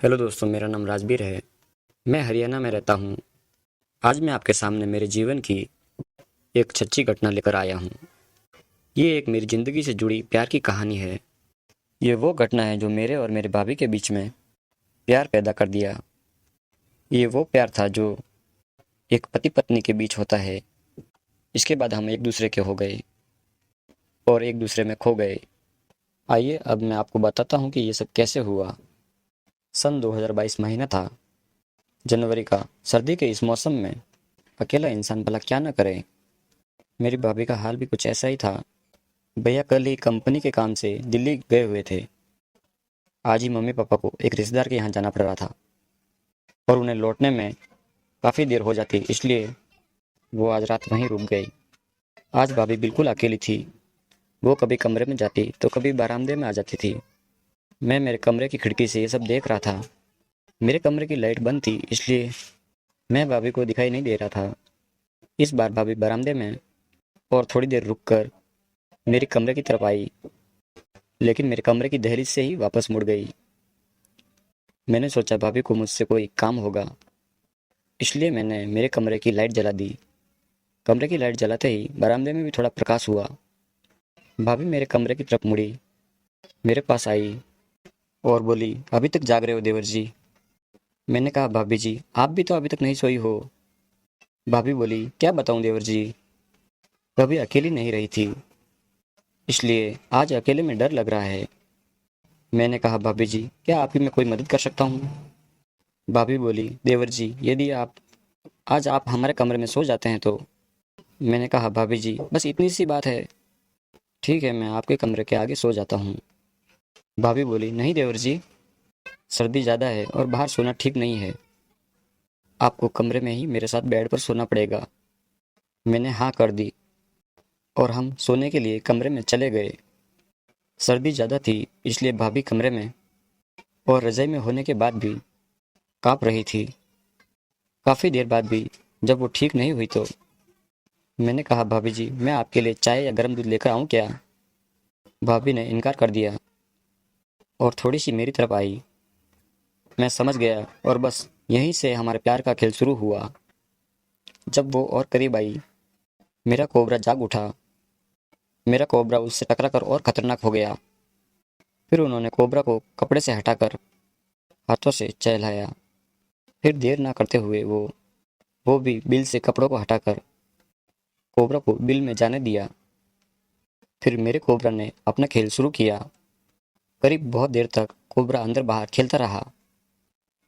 Hello दोस्तों, मेरा नाम राजबीर है। मैं हरियाणा में रहता हूँ। आज मैं आपके सामने मेरे जीवन की एक सच्ची घटना लेकर आया हूँ। ये एक मेरी ज़िंदगी से जुड़ी प्यार की कहानी है। ये वो घटना है जो मेरे और मेरे भाभी के बीच में प्यार पैदा कर दिया। ये वो प्यार था जो एक पति पत्नी के बीच होता है। इसके बाद हम एक दूसरे के हो गए और एक दूसरे में खो गए। आइए अब मैं आपको बताता हूँ कि ये सब कैसे हुआ। सन 2022 महीना था, जनवरी का। सर्दी के इस मौसम में अकेला इंसान भला क्या न करे। मेरी भाभी का हाल भी कुछ ऐसा ही था। भैया कल ही कंपनी के काम से दिल्ली गए हुए थे। आज ही मम्मी पापा को एक रिश्तेदार के यहाँ जाना पड़ रहा था और उन्हें लौटने में काफ़ी देर हो जाती, इसलिए वो आज रात वहीं रुक गई। आज भाभी बिल्कुल अकेली थी। वो कभी कमरे में जाती तो कभी बरामदे में आ जाती थी। मैं मेरे कमरे की खिड़की से ये सब देख रहा था। मेरे कमरे की लाइट बंद थी, इसलिए मैं भाभी को दिखाई नहीं दे रहा था। इस बार भाभी बरामदे में और थोड़ी देर रुक कर मेरे कमरे की तरफ आई, लेकिन मेरे कमरे की दहलीज से ही वापस मुड़ गई। मैंने सोचा भाभी को मुझसे कोई काम होगा, इसलिए मैंने मेरे कमरे की लाइट जला दी। कमरे की लाइट जलाते ही बरामदे में भी थोड़ा प्रकाश हुआ। भाभी मेरे कमरे की तरफ मुड़ी, मेरे पास आई और बोली, अभी तक जाग रहे हो देवर जी? मैंने कहा, भाभी जी आप भी तो अभी तक नहीं सोई हो। भाभी बोली, क्या बताऊं देवर जी, कभी अकेली नहीं रही थी, इसलिए आज अकेले में डर लग रहा है। मैंने कहा, भाभी जी क्या आपकी मैं कोई मदद कर सकता हूँ? भाभी बोली, देवर जी यदि आप हमारे कमरे में सो जाते हैं तो। मैंने कहा, भाभी जी बस इतनी सी बात है। ठीक है, मैं आपके कमरे के आगे सो जाता हूँ। भाभी बोली, नहीं देवर जी, सर्दी ज़्यादा है और बाहर सोना ठीक नहीं है। आपको कमरे में ही मेरे साथ बेड पर सोना पड़ेगा। मैंने हाँ कर दी और हम सोने के लिए कमरे में चले गए। सर्दी ज़्यादा थी, इसलिए भाभी कमरे में और रज़ाई में होने के बाद भी काँप रही थी। काफ़ी देर बाद भी जब वो ठीक नहीं हुई तो मैंने कहा, भाभी जी मैं आपके लिए चाय या गर्म दूध लेकर आऊँ क्या? भाभी ने इनकार कर दिया और थोड़ी सी मेरी तरफ आई। मैं समझ गया और बस यहीं से हमारे प्यार का खेल शुरू हुआ। जब वो और करीब आई, मेरा कोबरा जाग उठा। मेरा कोबरा उससे टकरा कर और खतरनाक हो गया। फिर उन्होंने कोबरा को कपड़े से हटाकर हाथों से चहलाया। फिर देर ना करते हुए वो भी बिल से कपड़ों को हटाकर कोबरा को बिल में जाने दिया। फिर मेरे कोबरा ने अपना खेल शुरू किया। करीब बहुत देर तक कोबरा अंदर बाहर खेलता रहा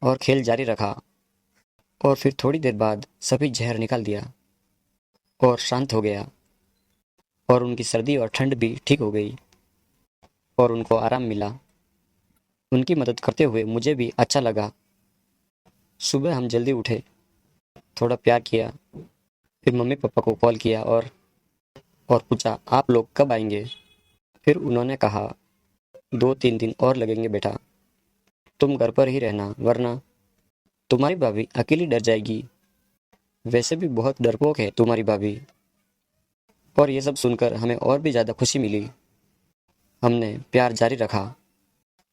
और खेल जारी रखा। और फिर थोड़ी देर बाद सभी जहर निकाल दिया और शांत हो गया और उनकी सर्दी और ठंड भी ठीक हो गई और उनको आराम मिला। उनकी मदद करते हुए मुझे भी अच्छा लगा। सुबह हम जल्दी उठे, थोड़ा प्यार किया, फिर मम्मी पापा को कॉल किया और पूछा, आप लोग कब आएंगे? फिर उन्होंने कहा, 2-3 दिन और लगेंगे बेटा, तुम घर पर ही रहना, वरना तुम्हारी भाभी अकेली डर जाएगी। वैसे भी बहुत डरपोक है तुम्हारी भाभी। और ये सब सुनकर हमें और भी ज़्यादा खुशी मिली। हमने प्यार जारी रखा।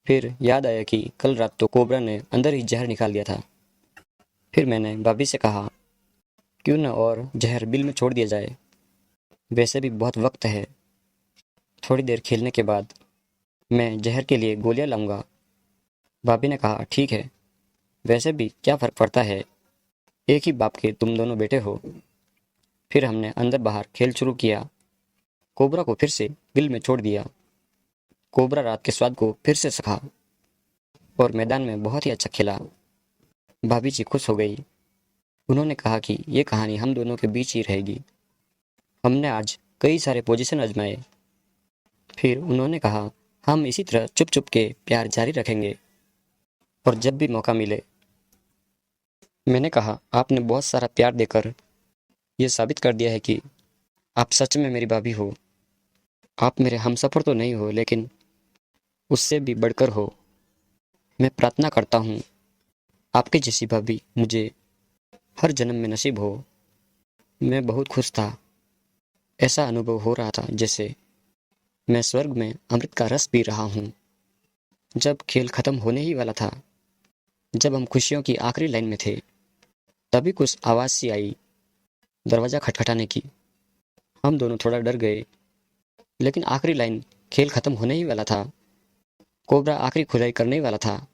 फिर याद आया कि कल रात तो कोबरा ने अंदर ही जहर निकाल दिया था। फिर मैंने भाभी से कहा, क्यों न और जहर बिल में छोड़ दिया जाए, वैसे भी बहुत वक्त है। थोड़ी देर खेलने के बाद मैं जहर के लिए गोलियां लाऊंगा। भाभी ने कहा, ठीक है, वैसे भी क्या फ़र्क पड़ता है, एक ही बाप के तुम दोनों बेटे हो। फिर हमने अंदर बाहर खेल शुरू किया। कोबरा को फिर से बिल में छोड़ दिया। कोबरा रात के स्वाद को फिर से चखा और मैदान में बहुत ही अच्छा खेला। भाभी जी खुश हो गई। उन्होंने कहा कि ये कहानी हम दोनों के बीच ही रहेगी। हमने आज कई सारे पोजीशन आजमाए। फिर उन्होंने कहा, हम इसी तरह चुप चुप के प्यार जारी रखेंगे और जब भी मौका मिले। मैंने कहा, आपने बहुत सारा प्यार देकर ये साबित कर दिया है कि आप सच में मेरी भाभी हो। आप मेरे हमसफर तो नहीं हो, लेकिन उससे भी बढ़कर हो। मैं प्रार्थना करता हूँ आपकी जैसी भाभी मुझे हर जन्म में नसीब हो। मैं बहुत खुश था। ऐसा अनुभव हो रहा था जैसे मैं स्वर्ग में अमृत का रस पी रहा हूँ। जब खेल खत्म होने ही वाला था, जब हम खुशियों की आखिरी लाइन में थे, तभी कुछ आवाज़ सी आई, दरवाज़ा खटखटाने की। हम दोनों थोड़ा डर गए, लेकिन आखिरी लाइन, खेल खत्म होने ही वाला था। कोबरा आखिरी खुदाई करने ही वाला था।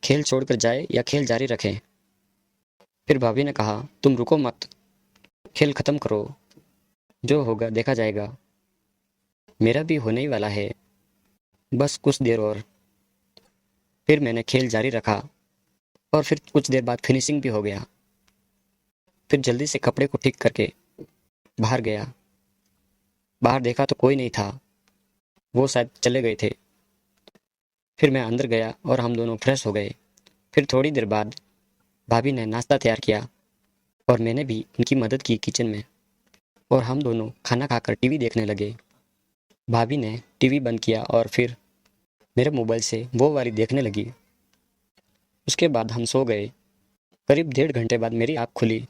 खेल छोड़कर जाए या खेल जारी रखें। फिर भाभी ने कहा, तुम रुको मत, खेल खत्म करो, जो होगा देखा जाएगा। मेरा भी होने ही वाला है, बस कुछ देर और। फिर मैंने खेल जारी रखा और फिर कुछ देर बाद फिनिशिंग भी हो गया। फिर जल्दी से कपड़े को ठीक करके बाहर गया। बाहर देखा तो कोई नहीं था, वो शायद चले गए थे। फिर मैं अंदर गया और हम दोनों फ्रेश हो गए। फिर थोड़ी देर बाद भाभी ने नाश्ता तैयार किया और मैंने भी उनकी मदद की किचन में, और हम दोनों खाना खाकर टीवी देखने लगे। भाभी ने टीवी बंद किया और फिर मेरे मोबाइल से वो वाली देखने लगी। उसके बाद हम सो गए। करीब 1.5 घंटे बाद मेरी आँख खुली।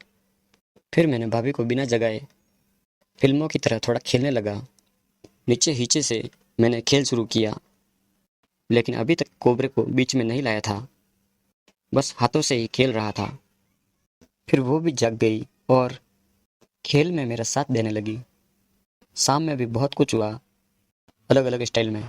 फिर मैंने भाभी को बिना जगाए फिल्मों की तरह थोड़ा खेलने लगा। नीचे हिचे से मैंने खेल शुरू किया, लेकिन अभी तक कोबरे को बीच में नहीं लाया था, बस हाथों से ही खेल रहा था। फिर वो भी जग गई और खेल में मेरा साथ देने लगी। शाम में भी बहुत कुछ हुआ, अलग अलग स्टाइल में।